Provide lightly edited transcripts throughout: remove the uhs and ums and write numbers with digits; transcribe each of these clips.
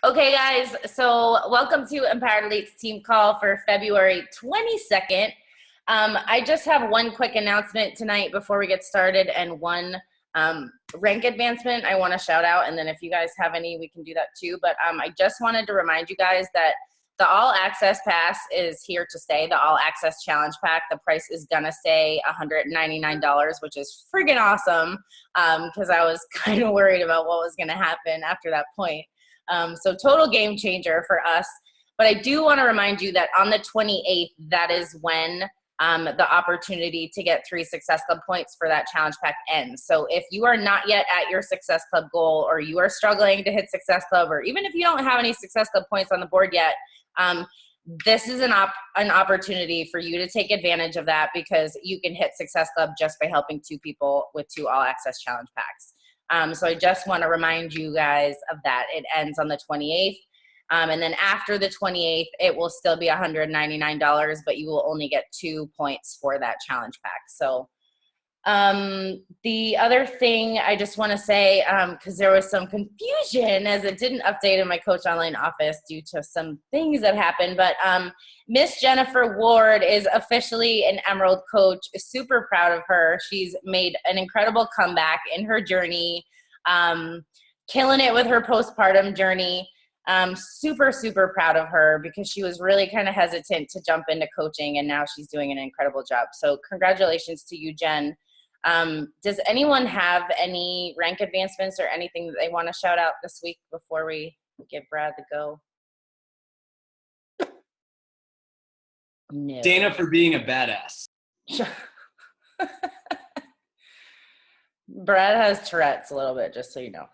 Okay, guys, so welcome to Empowered Elites team call for February 22nd. I just have one quick announcement tonight before we get started and one rank advancement I want to shout out. And then if you guys have any, we can do that too. But I just wanted to remind you guys that the All Access Pass is here to stay. The All Access Challenge Pack, the price is going to stay $199, which is friggin' awesome because I was kind of worried about what was going to happen after that point. So total game changer for us. But I do want to remind you that on the 28th, that is when the opportunity to get 3 Success Club points for that challenge pack ends. So if you are not yet at your Success Club goal, or you are struggling to hit Success Club, or even if you don't have any Success Club points on the board yet, this is an opportunity for you to take advantage of that, because you can hit Success Club just by helping 2 people with 2 All Access Challenge packs. So I just want to remind you guys of that. It ends on the 28th. And then after the 28th, it will still be $199, but you will only get 2 points for that challenge pack. So the other thing I just want to say, because there was some confusion as it didn't update in my Coach Online office due to some things that happened, but Miss Jennifer Ward is officially an Emerald coach. Super proud of her. She's made an incredible comeback in her journey, killing it with her postpartum journey. Super, super proud of her because she was really kind of hesitant to jump into coaching, and now she's doing an incredible job. So congratulations to you, Jen. Does anyone have any rank advancements or anything that they want to shout out this week before we give Brad the go? No. Dana for being a badass. Brad has Tourette's a little bit, just so you know.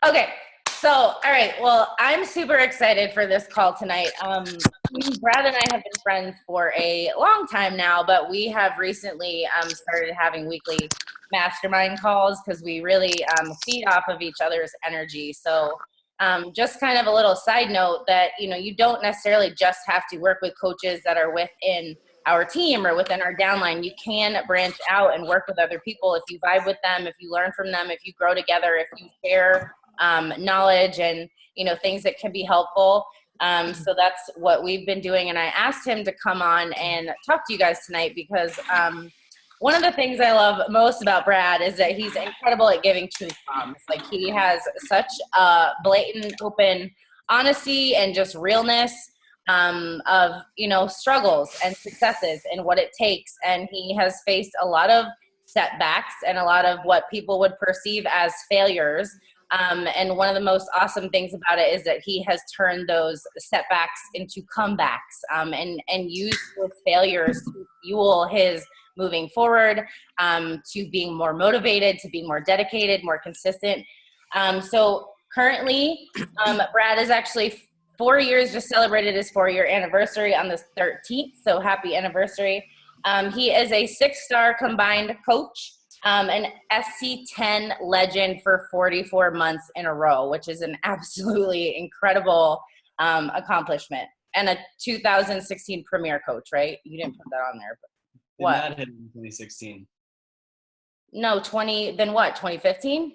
Okay. So, all right, well, I'm super excited for this call tonight. Brad and I have been friends for a long time now, but we have recently started having weekly mastermind calls because we really feed off of each other's energy. So just kind of a little side note that, you don't necessarily just have to work with coaches that are within our team or within our downline. You can branch out and work with other people if you vibe with them, if you learn from them, if you grow together, if you share knowledge and things that can be helpful. So that's what we've been doing, and I asked him to come on and talk to you guys tonight because one of the things I love most about Brad is that he's incredible at giving truth bombs. Like, he has such a blatant, open honesty and just realness of struggles and successes and what it takes, and he has faced a lot of setbacks and a lot of what people would perceive as failures. And one of the most awesome things about it is that he has turned those setbacks into comebacks and used those failures to fuel his moving forward, to being more motivated, to being more dedicated, more consistent. So currently, Brad is actually 4 years, just celebrated his 4-year anniversary on the 13th. So happy anniversary. He is a 6-star combined coach. An SC10 legend for 44 months in a row, which is an absolutely incredible accomplishment. And a 2016 Premier coach, right? You didn't put that on there. But what? Did not hit in 2016. No, then what, 2015?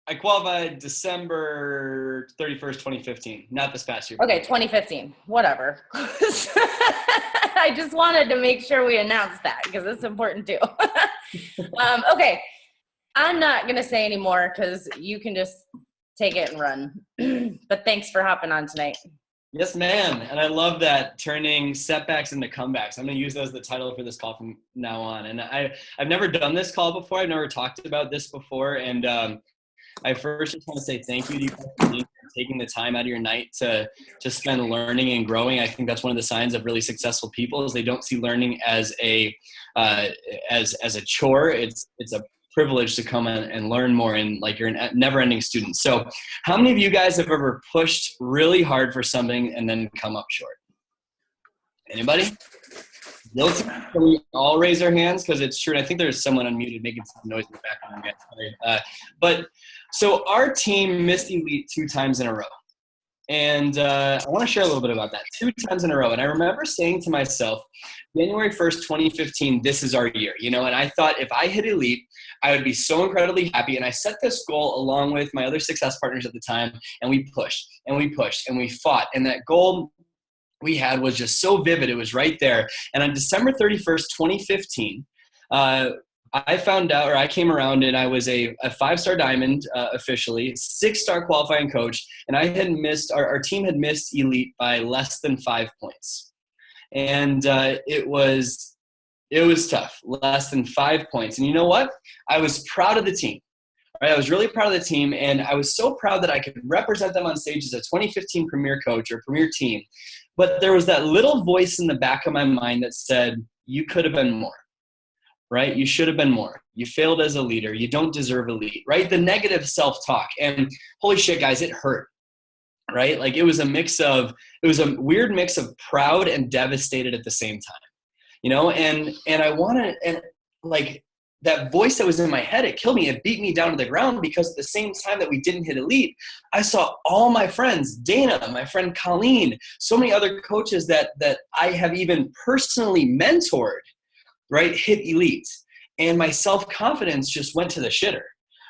I qualified December 31st, 2015. Not this past year. Okay, 2015. Whatever. I just wanted to make sure we announced that because it's important too. Okay, I'm not going to say anymore because you can just take it and run. But thanks for hopping on tonight. Yes, ma'am. And I love that, turning setbacks into comebacks. I'm going to use that as the title for this call from now on. And I've never done this call before. I've never talked about this before. And I first just want to say thank you to you for taking the time out of your night to spend learning and growing. I think that's one of the signs of really successful people is they don't see learning as a chore. It's a privilege to come and learn more, and like you're a never-ending student. So how many of you guys have ever pushed really hard for something and then come up short? Anybody? Guilty? Can we all raise our hands? Because it's true. And I think there's someone unmuted making some noise in the background. Guys. But so our team missed Elite 2 times in a row. And I want to share a little bit about that 2 times in a row. And I remember saying to myself, January 1st, 2015, this is our year, and I thought if I hit elite, I would be so incredibly happy. And I set this goal along with my other success partners at the time, and we pushed and we pushed and we fought. And that goal we had was just so vivid. It was right there. And on December 31st, 2015, I found out, or I came around, and I was a 5-star diamond officially, 6-star qualifying coach, and I had missed, our team had missed elite by less than 5 points. And it was tough, less than 5 points. And you know what? I was proud of the team. Right? I was really proud of the team, and I was so proud that I could represent them on stage as a 2015 Premier coach or Premier team. But there was that little voice in the back of my mind that said, you could have been more. Right? You should have been more. You failed as a leader. You don't deserve elite, right? The negative self-talk. And holy shit, guys, it hurt, right? Like it was a weird mix of proud and devastated at the same time, and I want to, and like that voice that was in my head, it killed me. It beat me down to the ground, because at the same time that we didn't hit elite, I saw all my friends, Dana, my friend Colleen, so many other coaches that I have even personally mentored, right, hit elite. And my self-confidence just went to the shitter,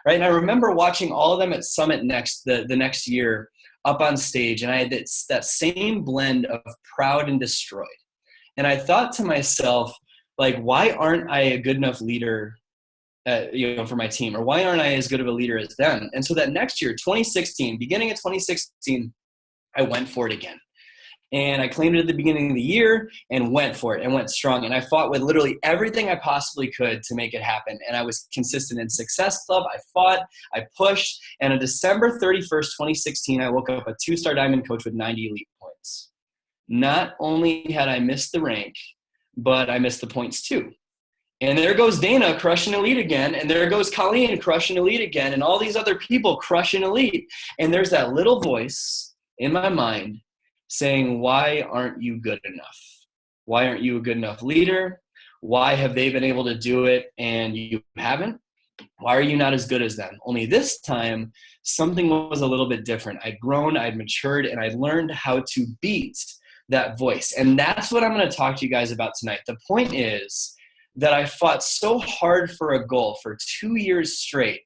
right? And I remember watching all of them at Summit the next year up on stage, and I had that same blend of proud and destroyed. And I thought to myself, like, why aren't I a good enough leader, for my team? Or why aren't I as good of a leader as them? And so that next year, 2016, beginning of 2016, I went for it again. And I claimed it at the beginning of the year and went for it and went strong. And I fought with literally everything I possibly could to make it happen. And I was consistent in Success Club. I fought, I pushed. And on December 31st, 2016, I woke up a 2-star diamond coach with 90 elite points. Not only had I missed the rank, but I missed the points too. And there goes Dana crushing elite again. And there goes Colleen crushing elite again. And all these other people crushing elite. And there's that little voice in my mind saying, why aren't you good enough? Why aren't you a good enough leader? Why have they been able to do it and you haven't? Why are you not as good as them? Only this time, something was a little bit different. I'd grown, I'd matured, and I'd learned how to beat that voice. And that's what I'm going to talk to you guys about tonight. The point is that I fought so hard for a goal for 2 years straight,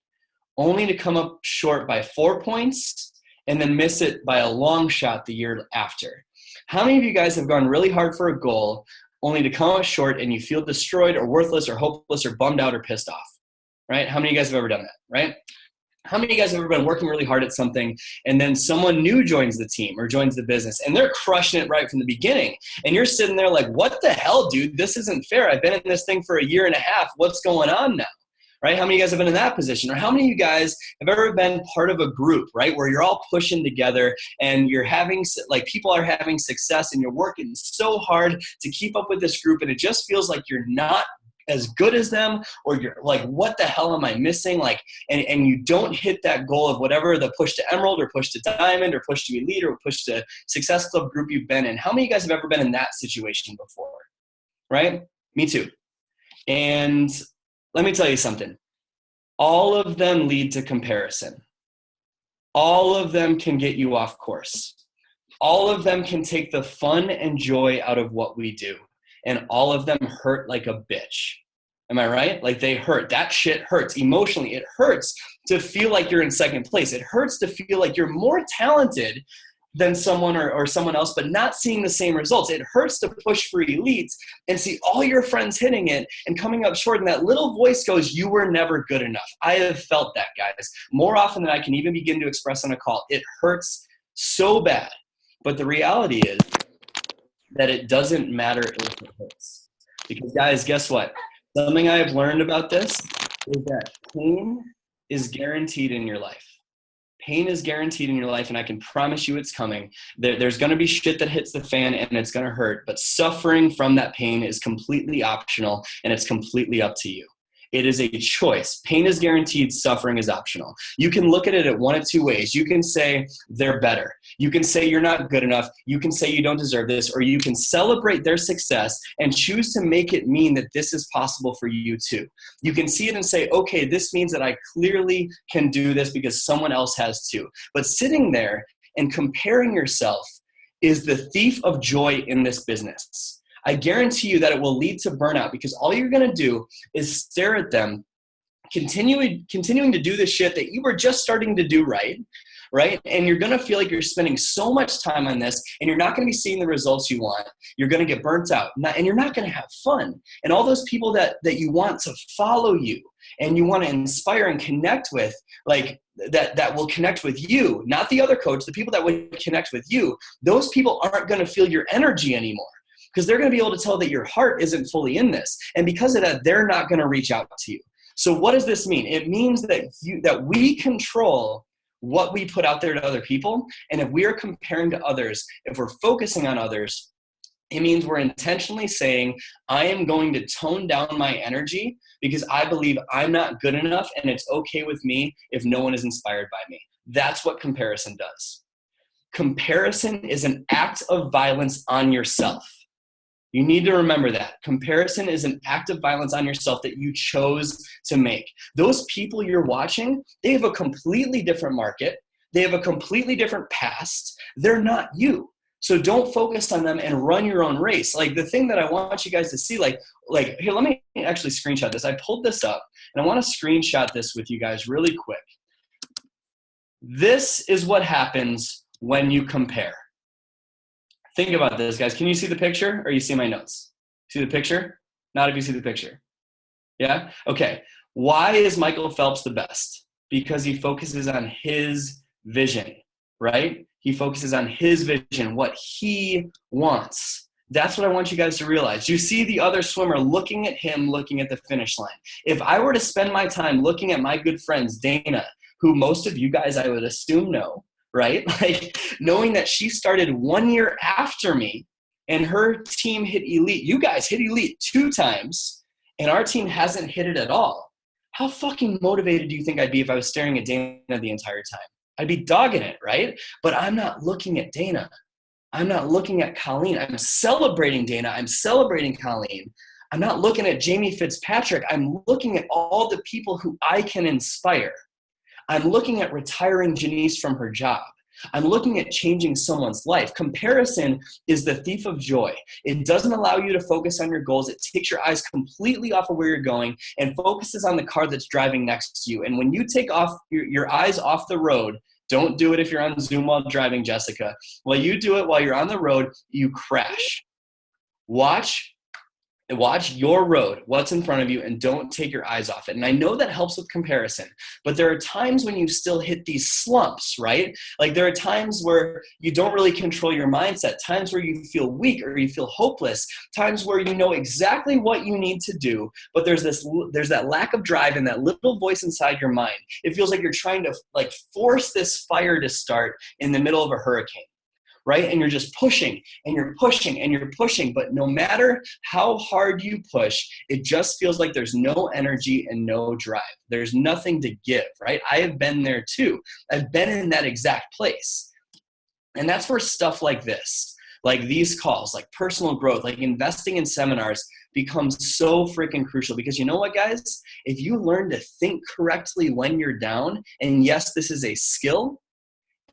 only to come up short by 4 points and then miss it by a long shot the year after. How many of you guys have gone really hard for a goal only to come up short and you feel destroyed or worthless or hopeless or bummed out or pissed off, right? How many of you guys have ever done that, right? How many of you guys have ever been working really hard at something and then someone new joins the team or joins the business and they're crushing it right from the beginning and you're sitting there like, what the hell, dude? This isn't fair. I've been in this thing for a year and a half. What's going on now? Right? How many of you guys have been in that position? Or how many of you guys have ever been part of a group, right? Where you're all pushing together and you're having, like, people are having success and you're working so hard to keep up with this group and it just feels like you're not as good as them, or you're like, what the hell am I missing? Like, and you don't hit that goal of whatever the push to Emerald or push to Diamond or push to Elite or push to Success Club group you've been in. How many of you guys have ever been in that situation before? Right? Me too. And let me tell you something. All of them lead to comparison. All of them can get you off course. All of them can take the fun and joy out of what we do. And all of them hurt like a bitch. Am I right? Like, they hurt. That shit hurts emotionally. It hurts to feel like you're in second place. It hurts to feel like you're more talented than someone or someone else, but not seeing the same results. It hurts to push for elites and see all your friends hitting it and coming up short. And that little voice goes, you were never good enough. I have felt that, guys, more often than I can even begin to express on a call. It hurts so bad. But the reality is that it doesn't matter if it hurts. Because, guys, guess what? Something I have learned about this is that pain is guaranteed in your life. Pain is guaranteed in your life, and I can promise you it's coming. There's going to be shit that hits the fan, and it's going to hurt. But suffering from that pain is completely optional, and it's completely up to you. It is a choice. Pain is guaranteed. Suffering is optional. You can look at it one of two ways. You can say they're better. You can say you're not good enough. You can say you don't deserve this, or you can celebrate their success and choose to make it mean that this is possible for you too. You can see it and say, okay, this means that I clearly can do this because someone else has too. But sitting there And comparing yourself is the thief of joy in this business. I guarantee you that it will lead to burnout, because all you're going to do is stare at them continuing to do the shit that you were just starting to do right? And you're going to feel like you're spending so much time on this, and you're not going to be seeing the results you want. You're going to get burnt out, and you're not going to have fun. And all those people that you want to follow you and you want to inspire and connect with, like that will connect with you, not the other coach, the people that would connect with you, those people aren't going to feel your energy anymore, because they're going to be able to tell that your heart isn't fully in this. And because of that, they're not going to reach out to you. So what does this mean? It means that we control what we put out there to other people. And if we are comparing to others, if we're focusing on others, it means we're intentionally saying, I am going to tone down my energy because I believe I'm not good enough, and it's okay with me if no one is inspired by me. That's what comparison does. Comparison is an act of violence on yourself. You need to remember that. Comparison is an act of violence on yourself that you chose to make. Those people you're watching, they have a completely different market. They have a completely different past. They're not you. So don't focus on them and run your own race. Like, the thing that I want you guys to see, like here, let me actually screenshot this. I pulled this up, and I want to screenshot this with you guys really quick. This is what happens when you compare. Think about this, guys. Can you see the picture, or you see my notes? See the picture? Not if you see the picture. Yeah? Okay. Why is Michael Phelps the best? Because he focuses on his vision, right? He focuses on his vision, what he wants. That's what I want you guys to realize. You see the other swimmer looking at him, looking at the finish line. If I were to spend my time looking at my good friends, Dana, who most of you guys I would assume know, right? Like, knowing that she started 1 year after me and her team hit elite. You guys hit elite 2 times and our team hasn't hit it at all. How fucking motivated do you think I'd be if I was staring at Dana the entire time? I'd be dogging it, right? But I'm not looking at Dana. I'm not looking at Colleen. I'm celebrating Dana. I'm celebrating Colleen. I'm not looking at Jamie Fitzpatrick. I'm looking at all the people who I can inspire. I'm looking at retiring Janice from her job. I'm looking at changing someone's life. Comparison is the thief of joy. It doesn't allow you to focus on your goals. It takes your eyes completely off of where you're going and focuses on the car that's driving next to you. And when you take off your eyes off the road, don't do it if you're on Zoom while driving, Jessica. Well, you do it while you're on the road, you crash. Watch your road, what's in front of you, and don't take your eyes off it. And I know that helps with comparison, but there are times when you still hit these slumps, right? Like, there are times where you don't really control your mindset, times where you feel weak or you feel hopeless, times where you know exactly what you need to do, but there's that lack of drive and that little voice inside your mind. It feels like you're trying to force this fire to start in the middle of a hurricane. Right? And you're just pushing and you're pushing and you're pushing. But no matter how hard you push, it just feels like there's no energy and no drive. There's nothing to give, right? I have been there too. I've been in that exact place. And that's where stuff like this, like these calls, like personal growth, like investing in seminars becomes so freaking crucial. Because you know what, guys? If you learn to think correctly when you're down, and yes, this is a skill,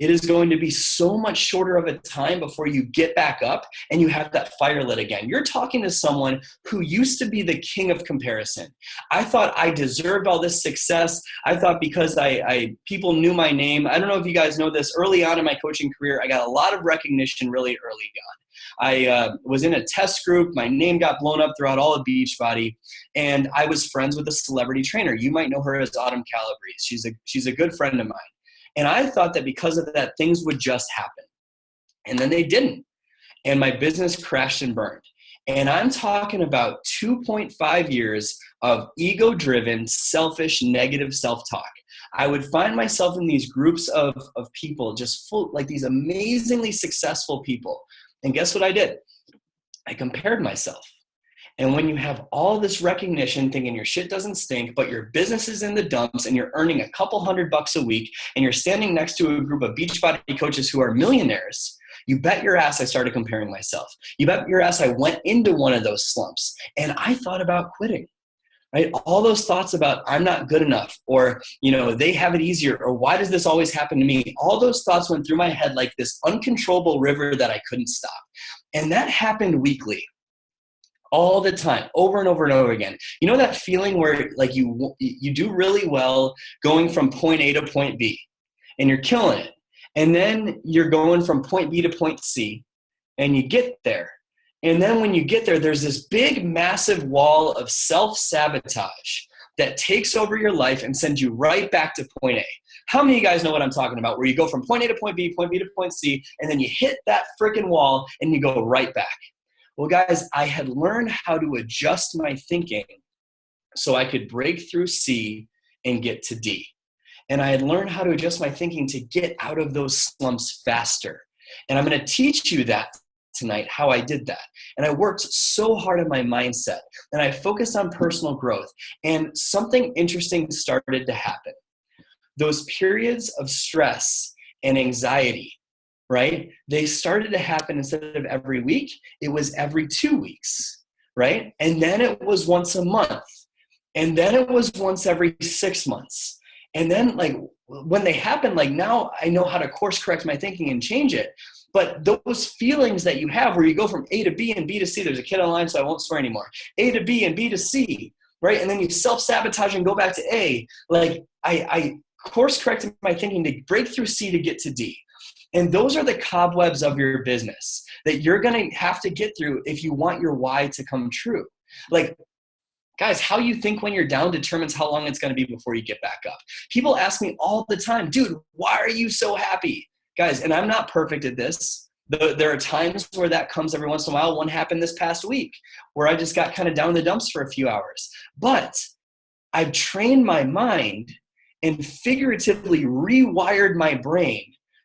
it is going to be so much shorter of a time before you get back up and you have that fire lit again. You're talking to someone who used to be the king of comparison. I thought I deserved all this success. I thought because people knew my name. I don't know if you guys know this. Early on in my coaching career, I got a lot of recognition really early on. I was in a test group. My name got blown up throughout all of Beachbody, and I was friends with a celebrity trainer. You might know her as Autumn Calabrese. She's a good friend of mine. And I thought that because of that, things would just happen. And then they didn't. And my business crashed and burned. And I'm talking about 2.5 years of ego-driven, selfish, negative self-talk. I would find myself in these groups of people, just full, like these amazingly successful people. And guess what I did? I compared myself. And when you have all this recognition, thinking your shit doesn't stink, but your business is in the dumps and you're earning a couple $100 a week and you're standing next to a group of Beachbody coaches who are millionaires, you bet your ass I started comparing myself. You bet your ass I went into one of those slumps and I thought about quitting. right? All those thoughts about I'm not good enough, or, they have it easier, or why does this always happen to me? All those thoughts went through my head like this uncontrollable river that I couldn't stop. And that happened weekly, all the time, over and over and over again. You know that feeling where like you do really well going from point A to point B and you're killing it. And then you're going from point B to point C and you get there. And then when you get there, there's this big, massive wall of self-sabotage that takes over your life and sends you right back to point A. How many of you guys know what I'm talking about? Where you go from point A to point B to point C, and then you hit that freaking wall and you go right back. Well, guys, I had learned how to adjust my thinking so I could break through C and get to D. And I had learned how to adjust my thinking to get out of those slumps faster. And I'm going to teach you that tonight, how I did that. And I worked so hard on my mindset, and I focused on personal growth, and something interesting started to happen. Those periods of stress and anxiety, right? They started to happen instead of every week, it was every 2 weeks, right? And then it was once a month. And then it was once every 6 months. And then like when they happen, like now I know how to course correct my thinking and change it. But those feelings that you have where you go from A to B and B to C, there's a kid online, so I won't swear anymore. A to B and B to C, right? And then you self-sabotage and go back to A. Like I course corrected my thinking to break through C to get to D. And those are the cobwebs of your business that you're going to have to get through if you want your why to come true. Like, guys, how you think when you're down determines how long it's going to be before you get back up. People ask me all the time, dude, why are you so happy? Guys, and I'm not perfect at this. There are times where that comes every once in a while. One happened this past week where I just got kind of down in the dumps for a few hours. But I've trained my mind and figuratively rewired my brain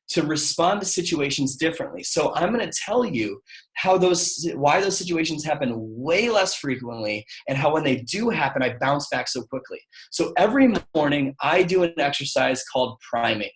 to respond to situations differently. So I'm going to tell you why those situations happen way less frequently, and how when they do happen, I bounce back so quickly. So every morning I do an exercise called priming.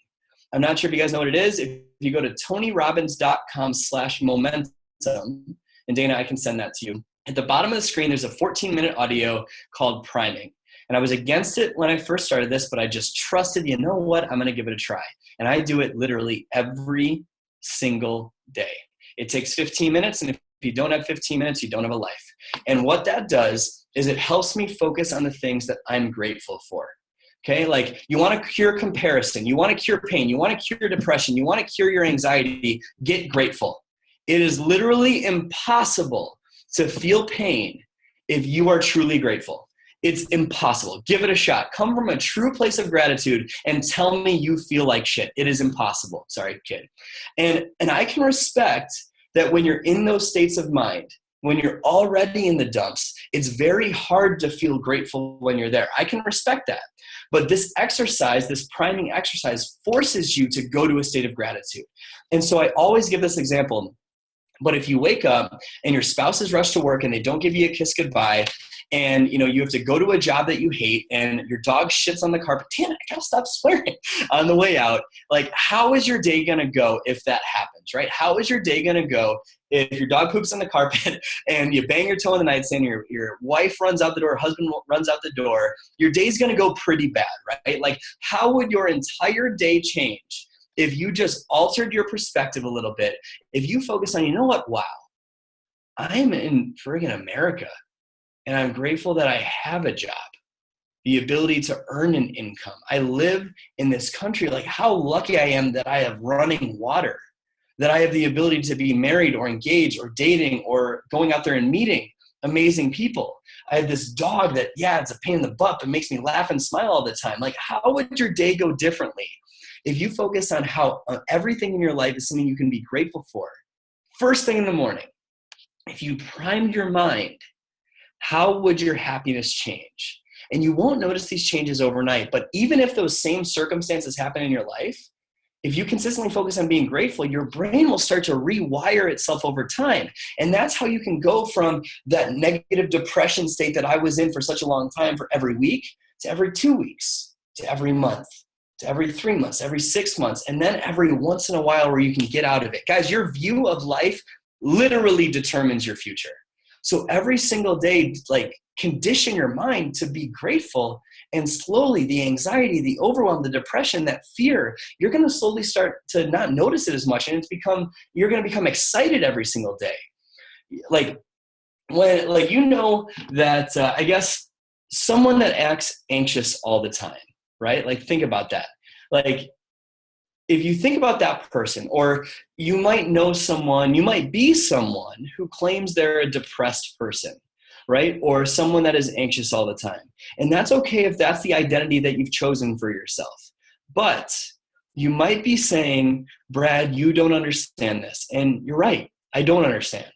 I'm not sure if you guys know what it is. If you go to tonyrobbins.com/momentum, and Dana, I can send that to you. At the bottom of the screen, there's a 14-minute audio called priming. And I was against it when I first started this, but I just trusted, you know what, I'm going to give it a try. And I do it literally every single day. It takes 15 minutes, and if you don't have 15 minutes, you don't have a life. And what that does is it helps me focus on the things that I'm grateful for. Okay, like you want to cure comparison, you want to cure pain, you want to cure depression, you want to cure your anxiety, get grateful. It is literally impossible to feel pain if you are truly grateful. It's impossible. Give it a shot. Come from a true place of gratitude and tell me you feel like shit. It is impossible. Sorry, kid. And I can respect that when you're in those states of mind, when you're already in the dumps, it's very hard to feel grateful when you're there. I can respect that. But this exercise, this priming exercise, forces you to go to a state of gratitude. And so I always give this example. But if you wake up and your spouse is rushed to work and they don't give you a kiss goodbye, and you have to go to a job that you hate, and your dog shits on the carpet, damn it, I gotta stop swearing on the way out. Like, how is your day gonna go if that happens, right? How is your day gonna go if your dog poops on the carpet and you bang your toe in the nightstand, your wife runs out the door, husband runs out the door? Your day's gonna go pretty bad, right? Like, how would your entire day change if you just altered your perspective a little bit? If you focus on, you know what, wow, I'm in friggin' America, and I'm grateful that I have a job, the ability to earn an income. I live in this country. Like, how lucky I am that I have running water, that I have the ability to be married or engaged or dating or going out there and meeting amazing people. I have this dog that, yeah, it's a pain in the butt, but makes me laugh and smile all the time. Like, how would your day go differently if you focus on how everything in your life is something you can be grateful for? First thing in the morning, if you primed your mind, how would your happiness change? And you won't notice these changes overnight, but even if those same circumstances happen in your life, if you consistently focus on being grateful, your brain will start to rewire itself over time. And that's how you can go from that negative depression state that I was in for such a long time, for every week, to every 2 weeks, to every month, to every 3 months, every 6 months, and then every once in a while where you can get out of it. Guys, your view of life literally determines your future. So every single day, like, condition your mind to be grateful, and slowly the anxiety, the overwhelm, the depression, that fear, you're going to slowly start to not notice it as much. And you're going to become excited every single day. Like, when, like, that, I guess someone that acts anxious all the time, right? Like, think about that. Like, if you think about that person, or you might be someone who claims they're a depressed person, right? Or someone that is anxious all the time. And that's okay if that's the identity that you've chosen for yourself. But you might be saying, Brad, you don't understand this. And you're right, I don't understand.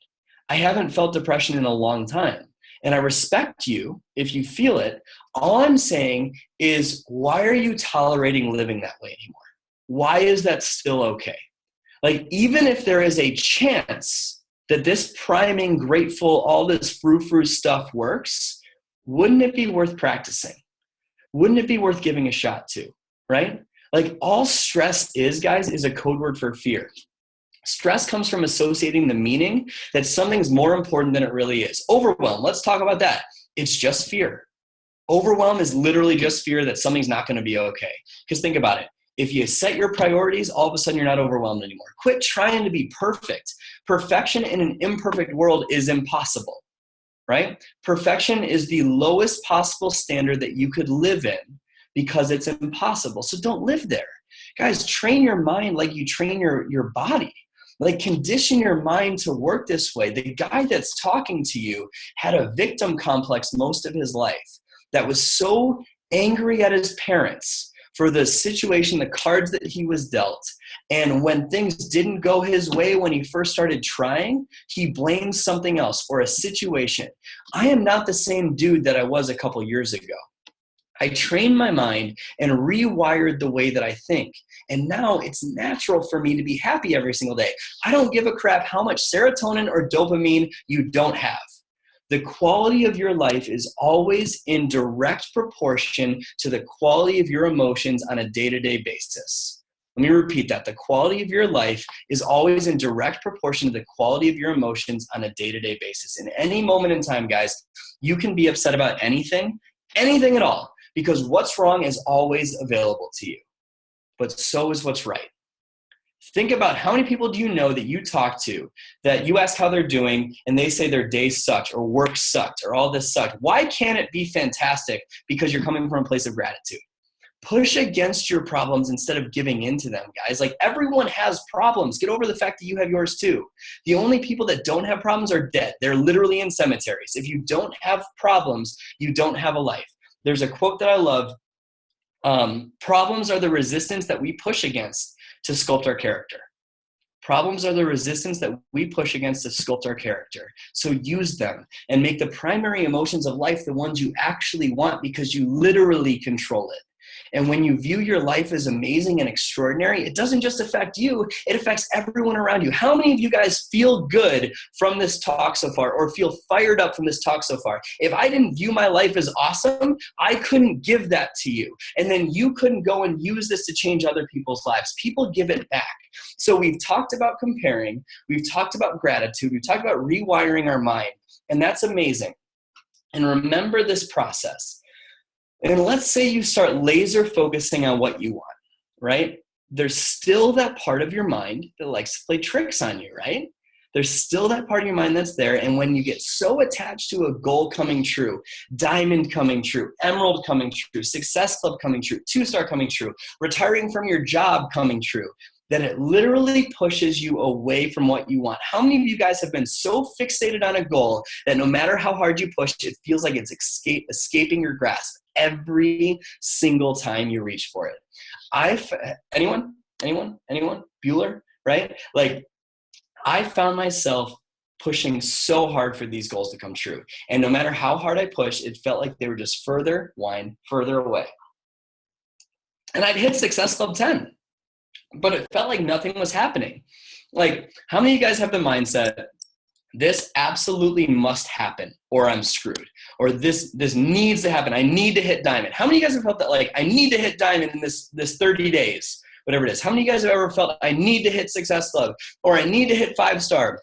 I haven't felt depression in a long time. And I respect you if you feel it. All I'm saying is, why are you tolerating living that way anymore? Why is that still okay? Like, even if there is a chance that this priming, grateful, all this frou-frou stuff works, wouldn't it be worth practicing? Wouldn't it be worth giving a shot to, right? Like, all stress is, guys, is a code word for fear. Stress comes from associating the meaning that something's more important than it really is. Overwhelm, let's talk about that. It's just fear. Overwhelm is literally just fear that something's not going to be okay. Because think about it. If you set your priorities, all of a sudden you're not overwhelmed anymore. Quit trying to be perfect. Perfection in an imperfect world is impossible, right? Perfection is the lowest possible standard that you could live in, because it's impossible. So don't live there. Guys, train your mind like you train your body. Like, condition your mind to work this way. The guy that's talking to you had a victim complex most of his life, that was so angry at his parents for the situation, the cards that he was dealt. And when things didn't go his way when he first started trying, he blamed something else or a situation. I am not the same dude that I was a couple years ago. I trained my mind and rewired the way that I think. And now it's natural for me to be happy every single day. I don't give a crap how much serotonin or dopamine you don't have. The quality of your life is always in direct proportion to the quality of your emotions on a day-to-day basis. Let me repeat that. The quality of your life is always in direct proportion to the quality of your emotions on a day-to-day basis. In any moment in time, guys, you can be upset about anything at all, because what's wrong is always available to you. But so is what's right. Think about how many people do you know that you talk to, that you ask how they're doing, and they say their day sucked, or work sucked, or all this sucked. Why can't it be fantastic? Because you're coming from a place of gratitude. Push against your problems instead of giving into them, guys. Like, everyone has problems. Get over the fact that you have yours too. The only people that don't have problems are dead. They're literally in cemeteries. If you don't have problems, you don't have a life. There's a quote that I love. Problems are the resistance that we push against to sculpt our character. Problems are the resistance that we push against to sculpt our character. So use them and make the primary emotions of life the ones you actually want, because you literally control it. And when you view your life as amazing and extraordinary, it doesn't just affect you, it affects everyone around you. How many of you guys feel good from this talk so far, or feel fired up from this talk so far? If I didn't view my life as awesome, I couldn't give that to you. And then you couldn't go and use this to change other people's lives. People give it back. So we've talked about comparing, we've talked about gratitude, we've talked about rewiring our mind, and that's amazing. And remember this process. And let's say you start laser focusing on what you want, right? There's still that part of your mind that likes to play tricks on you, right? There's still that part of your mind that's there. And when you get so attached to a goal coming true, diamond coming true, emerald coming true, success club coming true, 2-star coming true, retiring from your job coming true, that it literally pushes you away from what you want. How many of you guys have been so fixated on a goal that no matter how hard you push, it feels like it's escaping your grasp every single time you reach for it? Anyone? Bueller, right? Like, I found myself pushing so hard for these goals to come true. And no matter how hard I pushed, it felt like they were just further away. And I'd hit Success Club 10, but it felt like nothing was happening. Like, how many of you guys have the mindset, this absolutely must happen or I'm screwed, or this needs to happen, I need to hit diamond? How many of you guys have felt that, like, I need to hit diamond in this 30 days, whatever it is? How many of you guys have ever felt, I need to hit Success Club, or I need to hit 5-star?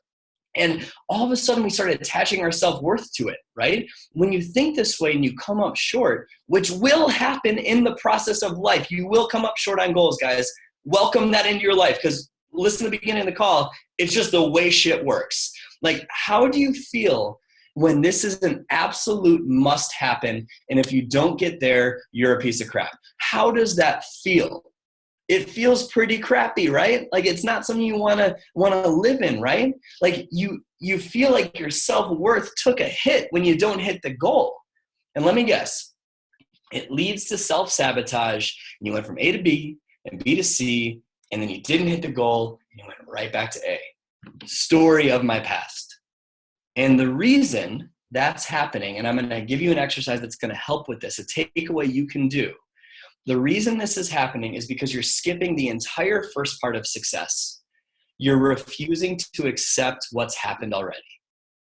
And all of a sudden we started attaching our self-worth to it, right? When you think this way and you come up short, which will happen in the process of life, you will come up short on goals, guys. Welcome that into your life, because listen to the beginning of the call, it's just the way shit works. Like, how do you feel when this is an absolute must happen, and if you don't get there, you're a piece of crap? How does that feel? It feels pretty crappy, right? Like, it's not something you wanna live in, right? Like, you feel like your self-worth took a hit when you don't hit the goal. And let me guess, it leads to self-sabotage, and you went from A to B and B to C, and then you didn't hit the goal, and you went right back to A. Story of my past. And the reason that's happening, and I'm gonna give you an exercise that's gonna help with this, a takeaway you can do. The reason this is happening is because you're skipping the entire first part of success. You're refusing to accept what's happened already.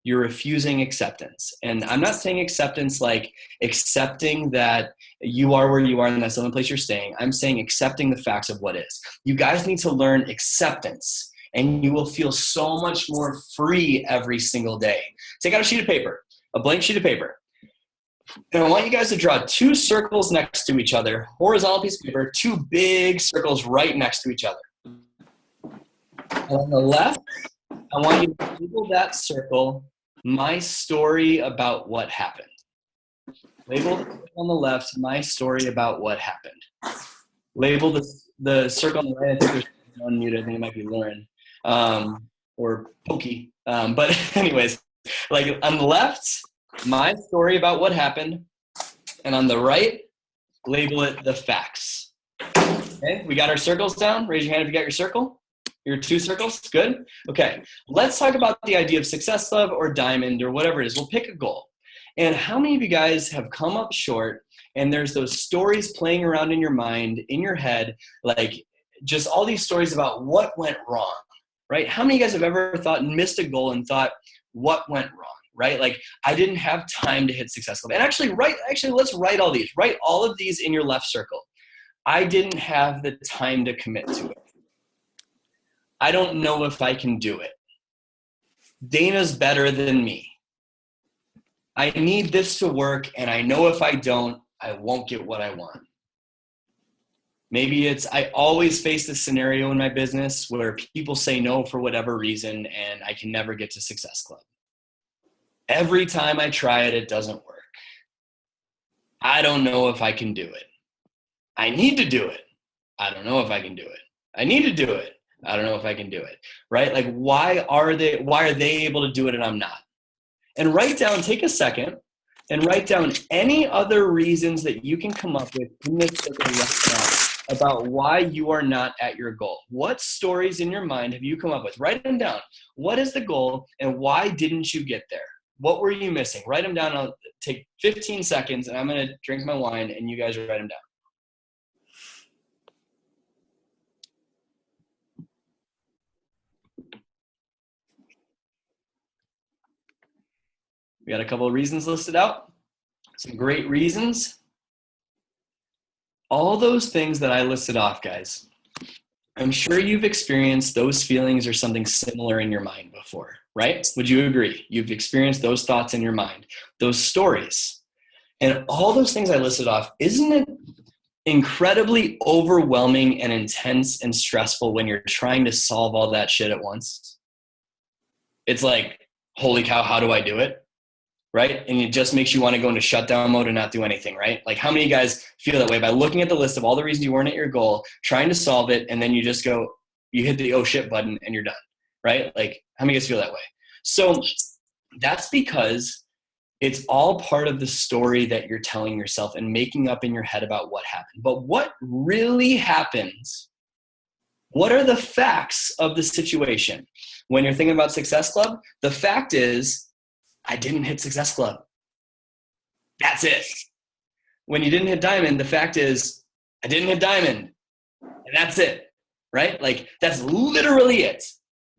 You're refusing acceptance. And I'm not saying acceptance like accepting that you are where you are and that's the only place you're staying. I'm saying accepting the facts of what is. You guys need to learn acceptance, and you will feel so much more free every single day. Take out a sheet of paper, a blank sheet of paper. And I want you guys to draw 2 circles next to each other, horizontal piece of paper, 2 big circles right next to each other. And on the left, I want you to label that circle, my story about what happened. Label on the left, my story about what happened. Label the circle on the right, I think there's one unmuted, I think it might be Lauren, or Pokey. But anyways, like on the left, my story about what happened, and on the right, label it the facts. Okay, we got our circles down. Raise your hand if you got your circle. Your 2 circles, good? Okay, let's talk about the idea of Success Club or Diamond or whatever it is. We'll pick a goal. And how many of you guys have come up short and there's those stories playing around in your mind, in your head, like just all these stories about what went wrong, right? How many of you guys have ever thought and missed a goal and thought, what went wrong? Right? Like, I didn't have time to hit Success Club. And actually, let's write all these. Write all of these in your left circle. I didn't have the time to commit to it. I don't know if I can do it. Dana's better than me. I need this to work, and I know if I don't, I won't get what I want. Maybe it's, I always face this scenario in my business where people say no for whatever reason, and I can never get to Success Club. Every time I try it, it doesn't work. I don't know if I can do it. I need to do it. I don't know if I can do it. I need to do it. I don't know if I can do it. Right? Like, why are they able to do it and I'm not? And write down, take a second and write down any other reasons that you can come up with in this circle right now about why you are not at your goal. What stories in your mind have you come up with? Write them down. What is the goal and why didn't you get there? What were you missing? Write them down. I'll take 15 seconds and I'm going to drink my wine and you guys write them down. We got a couple of reasons listed out. Some great reasons. All those things that I listed off, guys, I'm sure you've experienced those feelings or something similar in your mind before, right? Would you agree? You've experienced those thoughts in your mind, those stories. And all those things I listed off, isn't it incredibly overwhelming and intense and stressful when you're trying to solve all that shit at once? It's like, holy cow, how do I do it? Right? And it just makes you want to go into shutdown mode and not do anything, right? Like, how many of you guys feel that way by looking at the list of all the reasons you weren't at your goal, trying to solve it, and then you just go, you hit the oh shit button and you're done, right? Like, how many of you guys feel that way? So that's because it's all part of the story that you're telling yourself and making up in your head about what happened. But what really happens? What are the facts of the situation? When you're thinking about Success Club, the fact is, I didn't hit Success Club. That's it. When you didn't hit Diamond, the fact is, I didn't hit Diamond. And that's it, right? Like, that's literally it.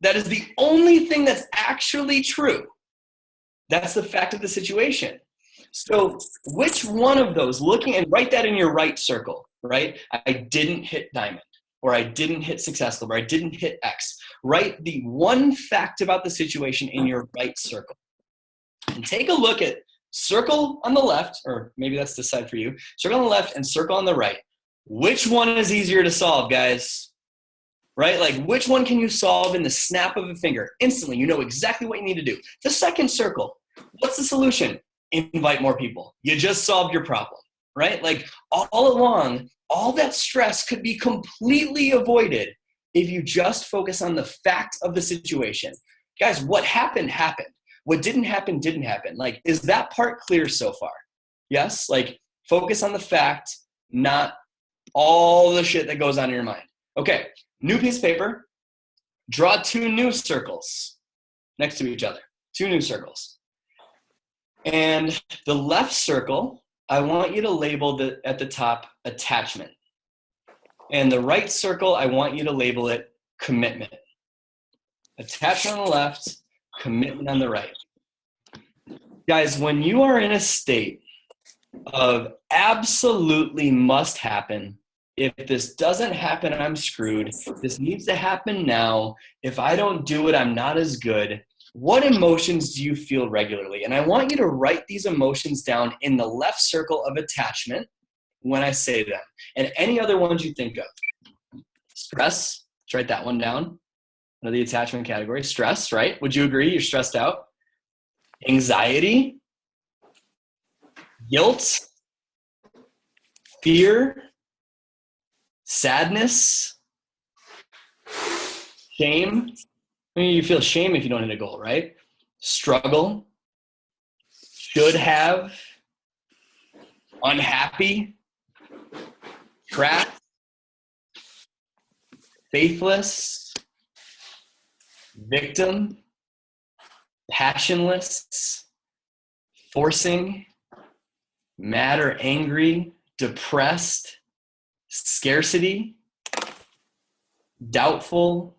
That is the only thing that's actually true. That's the fact of the situation. So which one of those, looking and write that in your right circle, right? I didn't hit Diamond. or I didn't hit Success Club, or I didn't hit X. Write the one fact about the situation in your right circle. And take a look at circle on the left, or maybe that's the side for you, circle on the left and circle on the right. Which one is easier to solve, guys? Right? Like, which one can you solve in the snap of a finger? Instantly, you know exactly what you need to do. The second circle, what's the solution? Invite more people. You just solved your problem, right? Like, all along, all that stress could be completely avoided if you just focus on the fact of the situation. Guys, what happened, happened. What didn't happen, didn't happen. Like, is that part clear so far? Yes? Like, focus on the fact, not all the shit that goes on in your mind. Okay, new piece of paper. Draw 2 new circles next to each other. 2 new circles. And the left circle, I want you to label at the top attachment. And the right circle, I want you to label it commitment. Attachment on the left, commitment on the right. Guys, when you are in a state of absolutely must happen, if this doesn't happen, I'm screwed. This needs to happen now. If I don't do it, I'm not as good. What emotions do you feel regularly? And I want you to write these emotions down in the left circle of attachment when I say them. And any other ones you think of. Stress, let's write that one down. Under the attachment category. Stress, right? Would you agree? You're stressed out. Anxiety. Guilt. Fear. Sadness. Shame. I mean, you feel shame if you don't hit a goal, right? Struggle. Should have. Unhappy. Trapped. Faithless. Victim. Passionless. Forcing. Mad or angry. Depressed. Scarcity. Doubtful.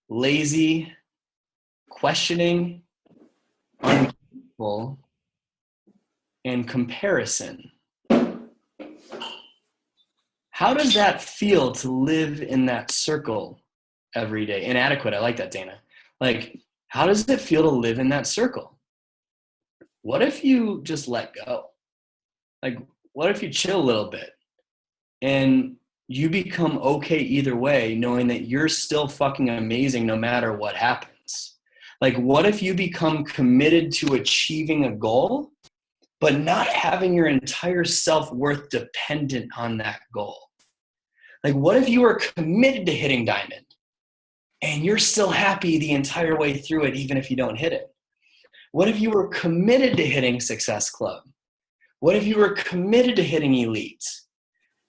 Lazy. Questioning. Ungrateful. And comparison. How does that feel to live in that circle every day? Inadequate. I like that, Dana. Like, how does it feel to live in that circle? What if you just let go? Like, what if you chill a little bit and you become okay either way, knowing that you're still fucking amazing no matter what happens? Like, what if you become committed to achieving a goal, but not having your entire self-worth dependent on that goal? Like, what if you were committed to hitting diamond and you're still happy the entire way through it, even if you don't hit it? What if you were committed to hitting Success Club? What if you were committed to hitting elite?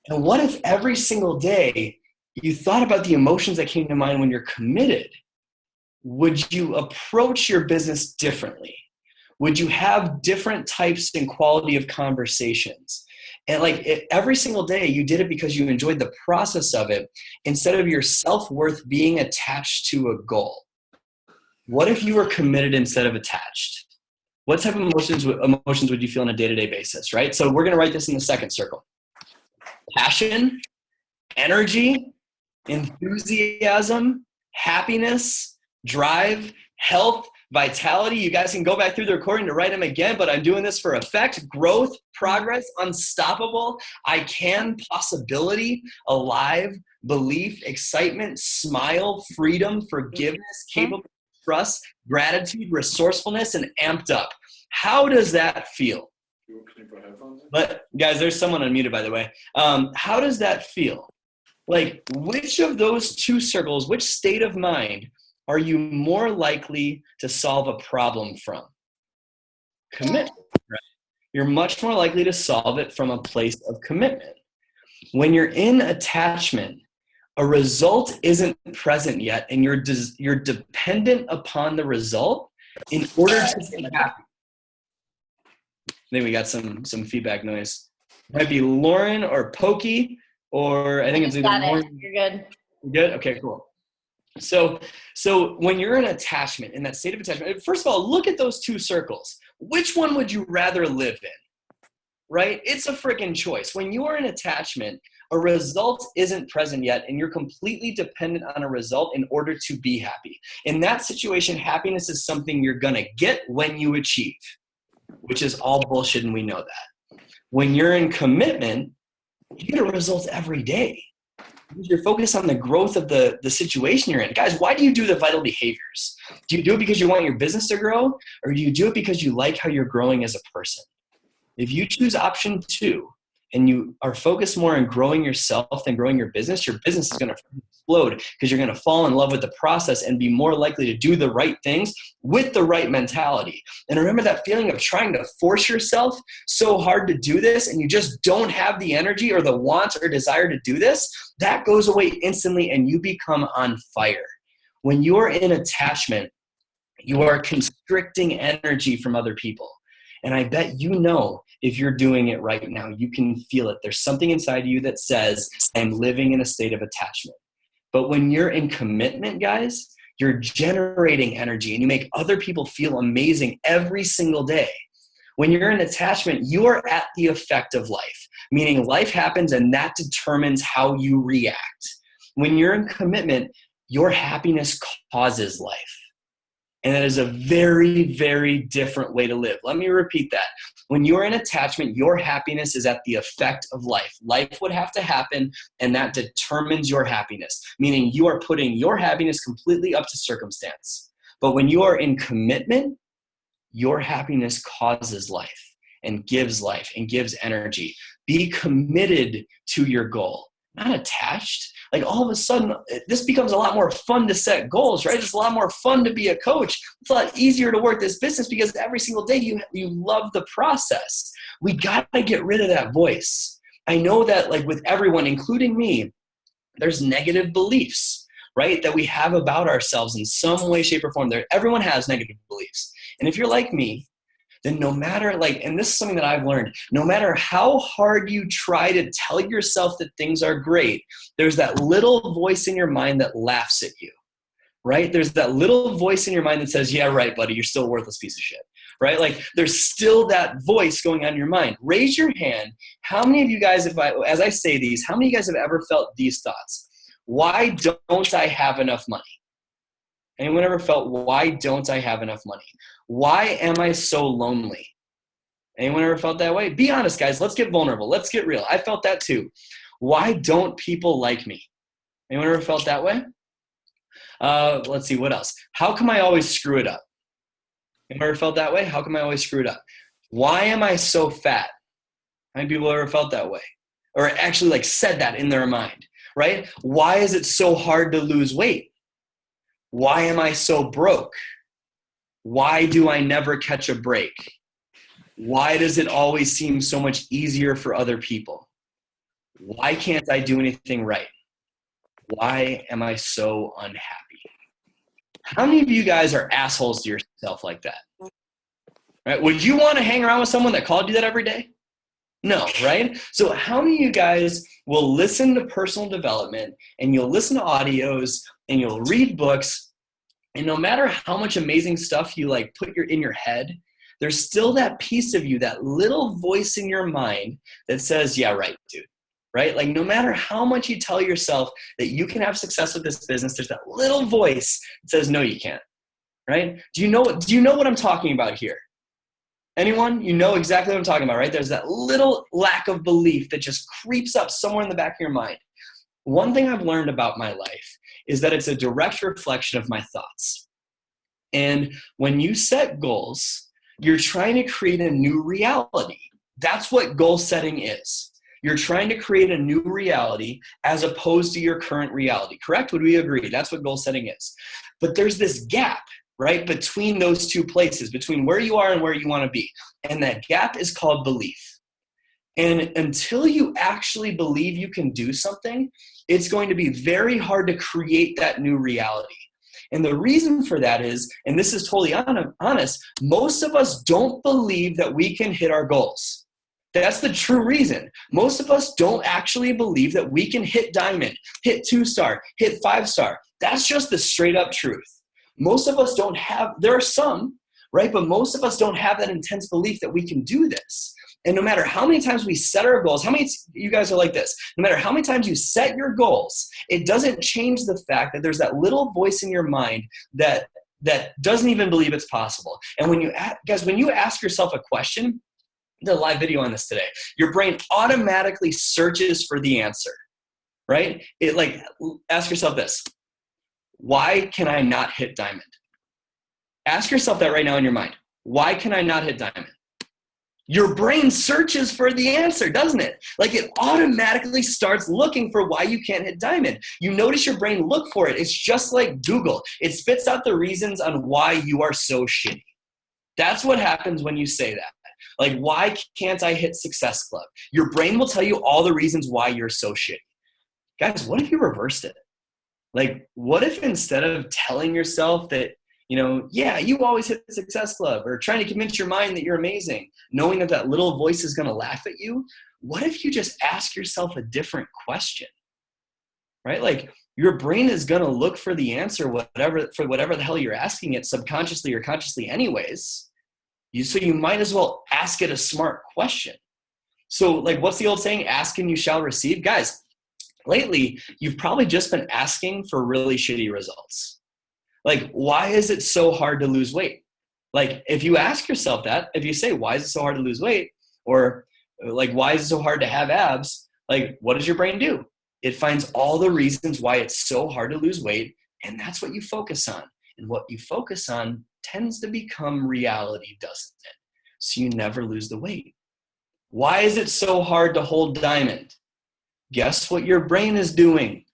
And what if every single day you thought about the emotions that came to mind when you're committed? Would you approach your business differently? Would you have different types and quality of conversations? And like every single day you did it because you enjoyed the process of it instead of your self-worth being attached to a goal. What if you were committed instead of attached? What type of emotions would you feel on a day-to-day basis, right? So we're going to write this in the second circle. Passion, energy, enthusiasm, happiness, drive, health, vitality. You guys can go back through the recording to write them again, but I'm doing this for effect, growth, progress, unstoppable, I can, possibility, alive, belief, excitement, smile, freedom, forgiveness, capable, trust, gratitude, resourcefulness, and amped up. How does that feel? But guys, there's someone unmuted, by the way. How does that feel? Like, which of those 2 circles, which state of mind are you more likely to solve a problem from? Commitment, right? You're much more likely to solve it from a place of commitment. When you're in attachment, a result isn't present yet, and you're dependent upon the result in order to be happy. I think we got some feedback noise. It might be Lauren or Pokey, or I think it's either Lauren. You're good. Good? Okay, cool. So when you're in attachment, in that state of attachment, first of all, look at those 2 circles. Which one would you rather live in? Right? It's a freaking choice. When you are in attachment, A result isn't present yet, and you're completely dependent on a result in order to be happy. In that situation, happiness is something you're going to get when you achieve, which is all bullshit, and we know that. When you're in commitment, you get results every day. You're focused on the growth of the situation you're in. Guys, why do you do the vital behaviors? Do you do it because you want your business to grow, or do you do it because you like how you're growing as a person? If you choose option 2 and you are focused more on growing yourself than growing your business is going to explode because you're going to fall in love with the process and be more likely to do the right things with the right mentality. And remember that feeling of trying to force yourself so hard to do this and you just don't have the energy or the want or desire to do this? That goes away instantly and you become on fire. When you're in attachment, you are constricting energy from other people. And I bet you know if you're doing it right now, you can feel it. There's something inside you that says, I'm living in a state of attachment. But when you're in commitment, guys, you're generating energy and you make other people feel amazing every single day. When you're in attachment, you are at the effect of life, meaning life happens and that determines how you react. When you're in commitment, your happiness causes life. And that is a very, very different way to live. Let me repeat that. When you're in attachment, your happiness is at the effect of life. Life would have to happen, and that determines your happiness, meaning you are putting your happiness completely up to circumstance. But when you are in commitment, your happiness causes life and gives energy. Be committed to your goal, not attached. Like all of a sudden, this becomes a lot more fun to set goals, right? It's a lot more fun to be a coach. It's a lot easier to work this business because every single day you love the process. We got to get rid of that voice. I know that like with everyone, including me, there's negative beliefs, right? That we have about ourselves in some way, shape, or form. Everyone has negative beliefs. And if you're like me, then no matter and this is something that I've learned, no matter how hard you try to tell yourself that things are great, there's that little voice in your mind that laughs at you, right? There's that little voice in your mind that says, yeah, right, buddy, you're still a worthless piece of shit, right? Like there's still that voice going on in your mind. Raise your hand. How many of you guys, as I say these, how many of you guys have ever felt these thoughts? Why don't I have enough money? Anyone ever felt, why don't I have enough money? Why am I so lonely? Anyone ever felt that way? Be honest, guys. Let's get vulnerable. Let's get real. I felt that too. Why don't people like me? Anyone ever felt that way? Let's see, what else? How come I always screw it up? Anyone ever felt that way? How come I always screw it up? Why am I so fat? How many people ever felt that way? Or actually said that in their mind, right? Why is it so hard to lose weight? Why am I so broke? Why do I never catch a break? Why does it always seem so much easier for other people? Why can't I do anything right? Why am I so unhappy? How many of you guys are assholes to yourself like that? Right? Would you want to hang around with someone that called you that every day? No, right? So how many of you guys will listen to personal development and you'll listen to audios and you'll read books, and no matter how much amazing stuff you put in your head, there's still that piece of you, that little voice in your mind that says, yeah, right, dude, right? Like no matter how much you tell yourself that you can have success with this business, there's that little voice that says, no, you can't, right? Do you know what I'm talking about here? Anyone? You know exactly what I'm talking about, right? There's that little lack of belief that just creeps up somewhere in the back of your mind. One thing I've learned about my life is that it's a direct reflection of my thoughts. And when you set goals, you're trying to create a new reality. That's what goal setting is. You're trying to create a new reality as opposed to your current reality, correct? Would we agree? That's what goal setting is. But there's this gap, right, between those two places, between where you are and where you want to be. And that gap is called belief. And until you actually believe you can do something, it's going to be very hard to create that new reality. And the reason for that is, and this is totally honest, most of us don't believe that we can hit our goals. That's the true reason. Most of us don't actually believe that we can hit diamond, hit 2-star, hit 5-star. That's just the straight up truth. Most of us don't have, there are some, right? But most of us don't have that intense belief that we can do this. And no matter how many times we set our goals, how many you guys are like this? No matter how many times you set your goals, it doesn't change the fact that there's that little voice in your mind that doesn't even believe it's possible. And when you ask yourself a question, did a live video on this today, your brain automatically searches for the answer, right? It like, ask yourself this: why can I not hit diamond? Ask yourself that right now in your mind. Why can I not hit diamond? Your brain searches for the answer, doesn't it? Like, it automatically starts looking for why you can't hit diamond. You notice your brain look for it. It's just like Google. It spits out the reasons on why you are so shitty. That's what happens when you say that. Like, why can't I hit Success Club? Your brain will tell you all the reasons why you're so shitty. Guys, what if you reversed it? Like, what if instead of telling yourself that, yeah, you always hit the Success Club, or trying to convince your mind that you're amazing, knowing that that little voice is going to laugh at you, what if you just ask yourself a different question, right? Like, your brain is going to look for the answer, whatever the hell you're asking it, subconsciously or consciously anyways. So you might as well ask it a smart question. So, like, what's the old saying? Ask and you shall receive. Guys, lately, you've probably just been asking for really shitty results. Like, why is it so hard to lose weight? Like, if you ask yourself that, if you say, why is it so hard to lose weight? Or like, why is it so hard to have abs? Like, what does your brain do? It finds all the reasons why it's so hard to lose weight, and that's what you focus on. And what you focus on tends to become reality, doesn't it? So you never lose the weight. Why is it so hard to hold diamond? Guess what your brain is doing?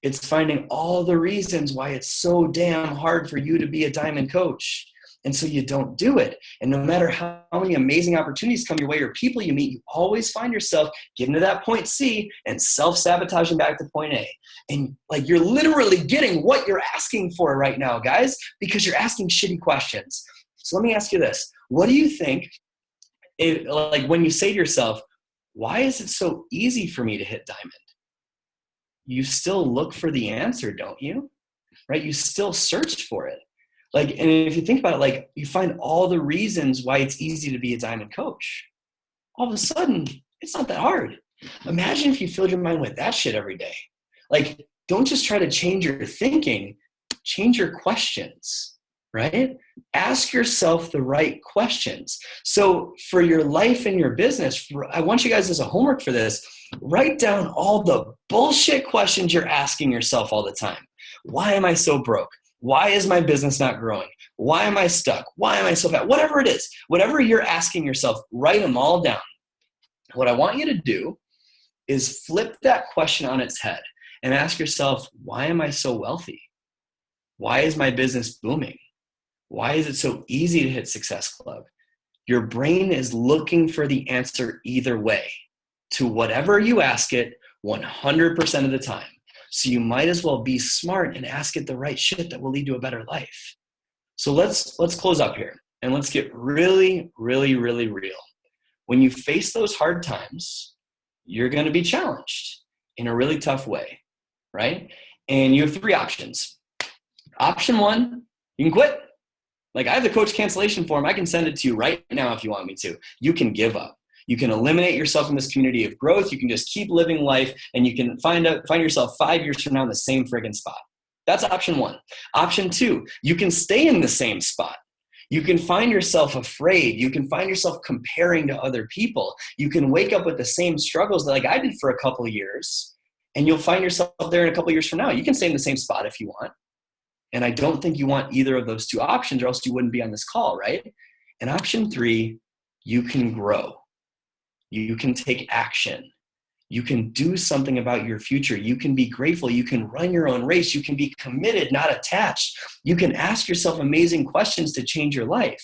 It's finding all the reasons why it's so damn hard for you to be a diamond coach. And so you don't do it. And no matter how many amazing opportunities come your way or people you meet, you always find yourself getting to that point C and self-sabotaging back to point A. And like, you're literally getting what you're asking for right now, guys, because you're asking shitty questions. So let me ask you this. What do you think, like, when you say to yourself, why is it so easy for me to hit diamond? You still look for the answer, don't you? Right? You still search for it. Like, and if you think about it, like, you find all the reasons why it's easy to be a diamond coach. All of a sudden, it's not that hard. Imagine if you filled your mind with that shit every day. Like, don't just try to change your thinking, change your questions, right? Ask yourself the right questions. So for your life and your business, I want you guys, as a homework for this, write down all the bullshit questions you're asking yourself all the time. Why am I so broke? Why is my business not growing? Why am I stuck? Why am I so fat? Whatever it is, whatever you're asking yourself, write them all down. What I want you to do is flip that question on its head and ask yourself, why am I so wealthy? Why is my business booming? Why is it so easy to hit Success Club? Your brain is looking for the answer either way to whatever you ask it 100% of the time. So you might as well be smart and ask it the right shit that will lead to a better life. So let's close up here and let's get really, really, really real. When you face those hard times, you're going to be challenged in a really tough way, right? And you have three options. Option one, you can quit. Like, I have the coach cancellation form. I can send it to you right now if you want me to. You can give up. You can eliminate yourself from this community of growth. You can just keep living life, and you can find yourself 5 years from now in the same friggin' spot. That's option one. Option two, you can stay in the same spot. You can find yourself afraid. You can find yourself comparing to other people. You can wake up with the same struggles that, like, I did for a couple of years, and you'll find yourself there in a couple of years from now. You can stay in the same spot if you want. And I don't think you want either of those two options, or else you wouldn't be on this call, right? And option three, you can grow. You can take action. You can do something about your future. You can be grateful. You can run your own race. You can be committed, not attached. You can ask yourself amazing questions to change your life.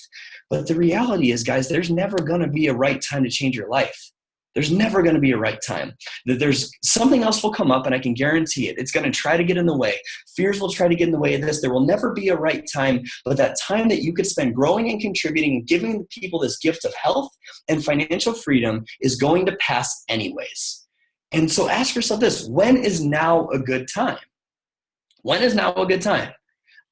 But the reality is, guys, there's never going to be a right time to change your life. There's never going to be a right time. There's something else will come up, and I can guarantee it. It's going to try to get in the way. Fears will try to get in the way of this. There will never be a right time, but that time that you could spend growing and contributing and giving people this gift of health and financial freedom is going to pass anyways. And so ask yourself this: when is now a good time? When is now a good time?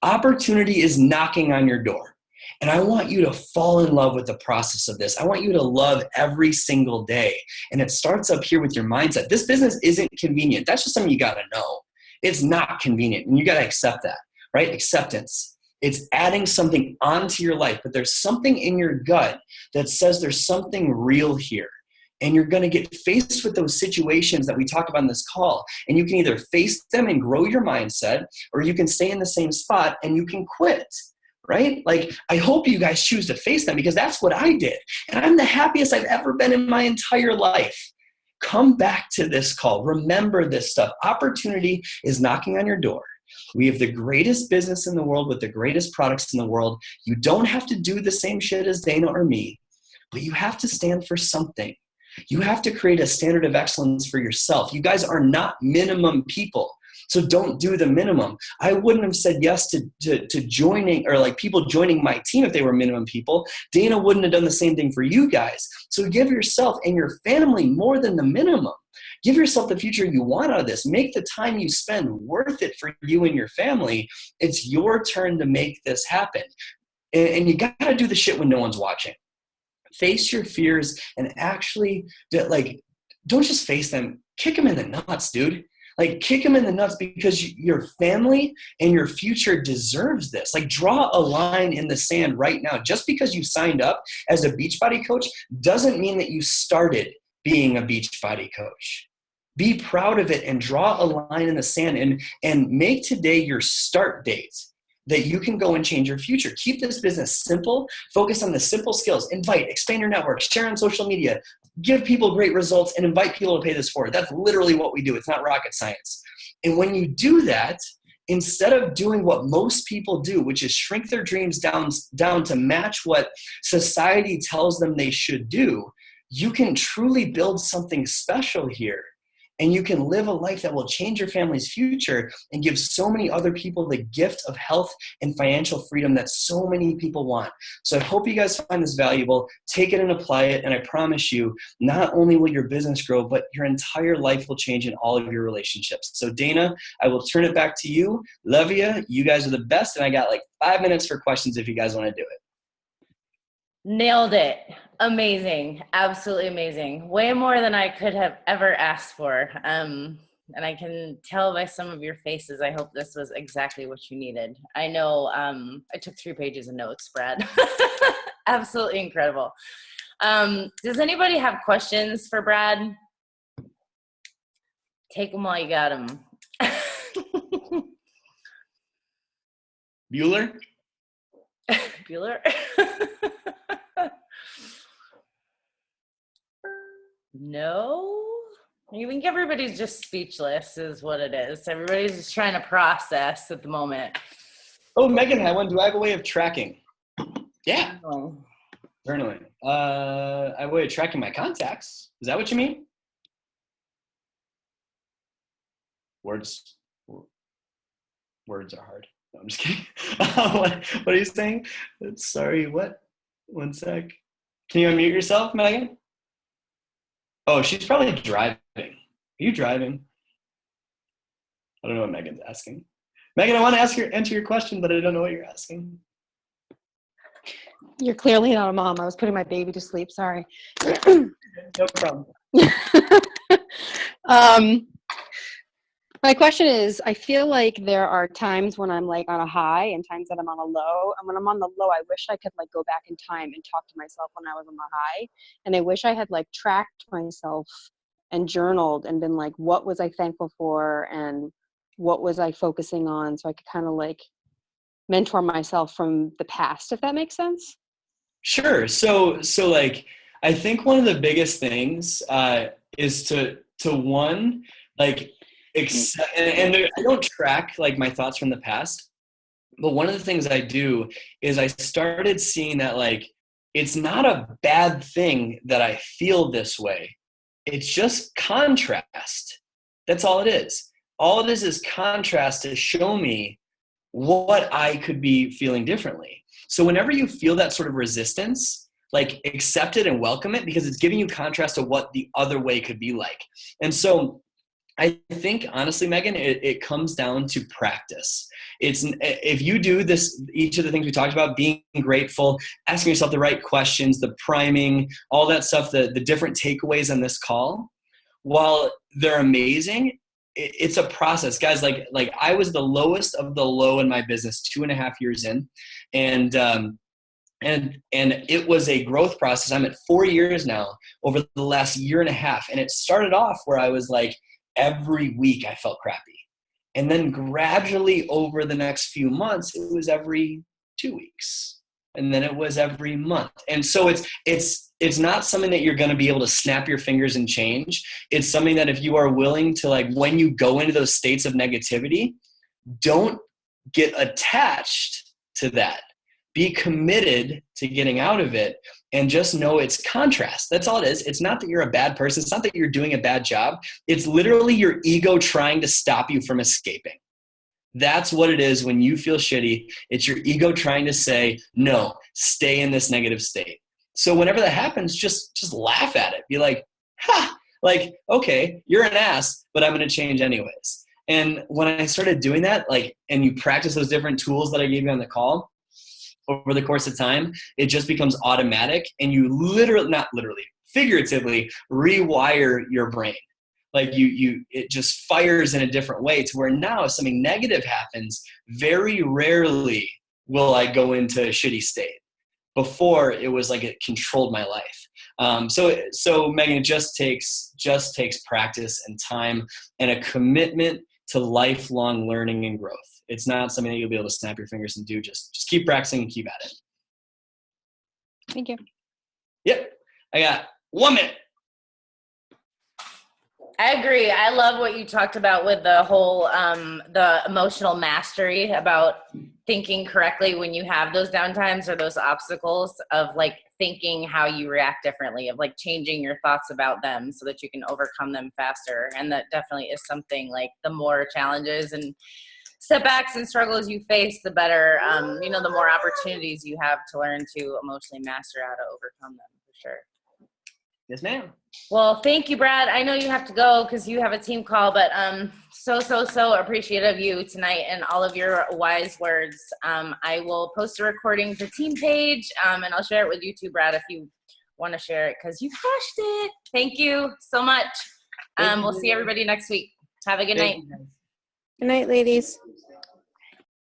Opportunity is knocking on your door. And I want you to fall in love with the process of this. I want you to love every single day. And it starts up here with your mindset. This business isn't convenient. That's just something you got to know. It's not convenient, and you got to accept that, right? Acceptance. It's adding something onto your life, but there's something in your gut that says there's something real here. And you're going to get faced with those situations that we talked about in this call. And you can either face them and grow your mindset, or you can stay in the same spot and you can quit, right? Like, I hope you guys choose to face them, because that's what I did. And I'm the happiest I've ever been in my entire life. Come back to this call. Remember this stuff. Opportunity is knocking on your door. We have the greatest business in the world with the greatest products in the world. You don't have to do the same shit as Dana or me, but you have to stand for something. You have to create a standard of excellence for yourself. You guys are not minimum people. So don't do the minimum. I wouldn't have said yes to joining, or like people joining my team if they were minimum people. Dana wouldn't have done the same thing for you guys. So give yourself and your family more than the minimum. Give yourself the future you want out of this. Make the time you spend worth it for you and your family. It's your turn to make this happen. And you got to do the shit when no one's watching. Face your fears and actually, like, don't just face them. Kick them in the nuts, dude. Like, kick them in the nuts, because your family and your future deserves this. Like, draw a line in the sand right now. Just because you signed up as a Beachbody coach doesn't mean that you started being a Beachbody coach. Be proud of it and draw a line in the sand and make today your start date, that you can go and change your future. Keep this business simple. Focus on the simple skills. Invite, expand your network, share on social media, give people great results, and invite people to pay this forward. That's literally what we do. It's not rocket science. And when you do that, instead of doing what most people do, which is shrink their dreams down to match what society tells them they should do, you can truly build something special here. And you can live a life that will change your family's future and give so many other people the gift of health and financial freedom that so many people want. So I hope you guys find this valuable. Take it and apply it. And I promise you, not only will your business grow, but your entire life will change in all of your relationships. So Dana, I will turn it back to you. Love you. You guys are the best. And I got like 5 minutes for questions if you guys want to do it. Nailed it. Amazing. Absolutely amazing. Way more than I could have ever asked for. And I can tell by some of your faces, I hope this was exactly what you needed. I know I took 3 pages of notes, Brad. Absolutely incredible. Does anybody have questions for Brad? Take them while you got them. Bueller? Bueller? No, I think everybody's just speechless is what it is. Everybody's just trying to process at the moment. Oh, Megan had one. Do I have a way of tracking? Yeah. Oh. Journaling. I have a way of tracking my contacts. Is that what you mean? Words are hard. No, I'm just kidding. What are you saying? Sorry, what? One sec. Can you unmute yourself, Megan? Oh, she's probably driving. Are you driving? I don't know what Megan's asking. Megan, I want to answer your question, but I don't know what you're asking. You're clearly not a mom. I was putting my baby to sleep. Sorry. No problem. My question is, I feel like there are times when I'm like on a high and times that I'm on a low. And when I'm on the low, I wish I could like go back in time and talk to myself when I was on the high. And I wish I had like tracked myself and journaled and been like, what was I thankful for? And what was I focusing on? So I could kind of like mentor myself from the past, if that makes sense. Sure. So like, I think one of the biggest things is to one, like, I don't track like my thoughts from the past, but one of the things I do is I started seeing that like, it's not a bad thing that I feel this way. It's just contrast. That's all it is. All it is contrast to show me what I could be feeling differently. So whenever you feel that sort of resistance, like accept it and welcome it, because it's giving you contrast to what the other way could be like. And so I think honestly, Megan, it comes down to practice. If you do this, each of the things we talked about, being grateful, asking yourself the right questions, the priming, all that stuff, the different takeaways on this call, while they're amazing, it's a process, guys. Like I was the lowest of the low in my business 2.5 years in, and it was a growth process. I'm at 4 years now over the last 1.5 years, and it started off where I was like, every week I felt crappy. And then gradually over the next few months, it was every 2 weeks. And then it was every month. And so it's not something that you're going to be able to snap your fingers and change. It's something that if you are willing to, like, when you go into those states of negativity, don't get attached to that. Be committed to getting out of it, and just know it's contrast. That's all it is. It's not that you're a bad person. It's not that you're doing a bad job. It's literally your ego trying to stop you from escaping. That's what it is when you feel shitty. It's your ego trying to say, no, stay in this negative state. So whenever that happens, just laugh at it. Be like, ha, like, okay, you're an ass, but I'm going to change anyways. And when I started doing that, like, and you practice those different tools that I gave you on the call, over the course of time, it just becomes automatic, and you figuratively rewire your brain. Like it just fires in a different way, to where now if something negative happens, very rarely will I go into a shitty state. Before, it was like it controlled my life. So Megan, it just takes practice and time and a commitment to lifelong learning and growth. It's not something that you'll be able to snap your fingers and do. Just keep practicing and keep at it. Thank you. Yep. I got 1 minute. I agree. I love what you talked about with the whole, the emotional mastery, about thinking correctly when you have those downtimes or those obstacles, of like thinking how you react differently, of like changing your thoughts about them so that you can overcome them faster. And that definitely is something, like, the more challenges and setbacks and struggles you face, the better, the more opportunities you have to learn to emotionally master how to overcome them, for sure. Yes, ma'am. Well, thank you, Brad. I know you have to go because you have a team call, but so appreciative of you tonight and all of your wise words. I will post a recording to team page, and I'll share it with you too, Brad, if you want to share it, because you crushed it. Thank you so much. We'll see everybody next week. Have a good night. Good night, ladies.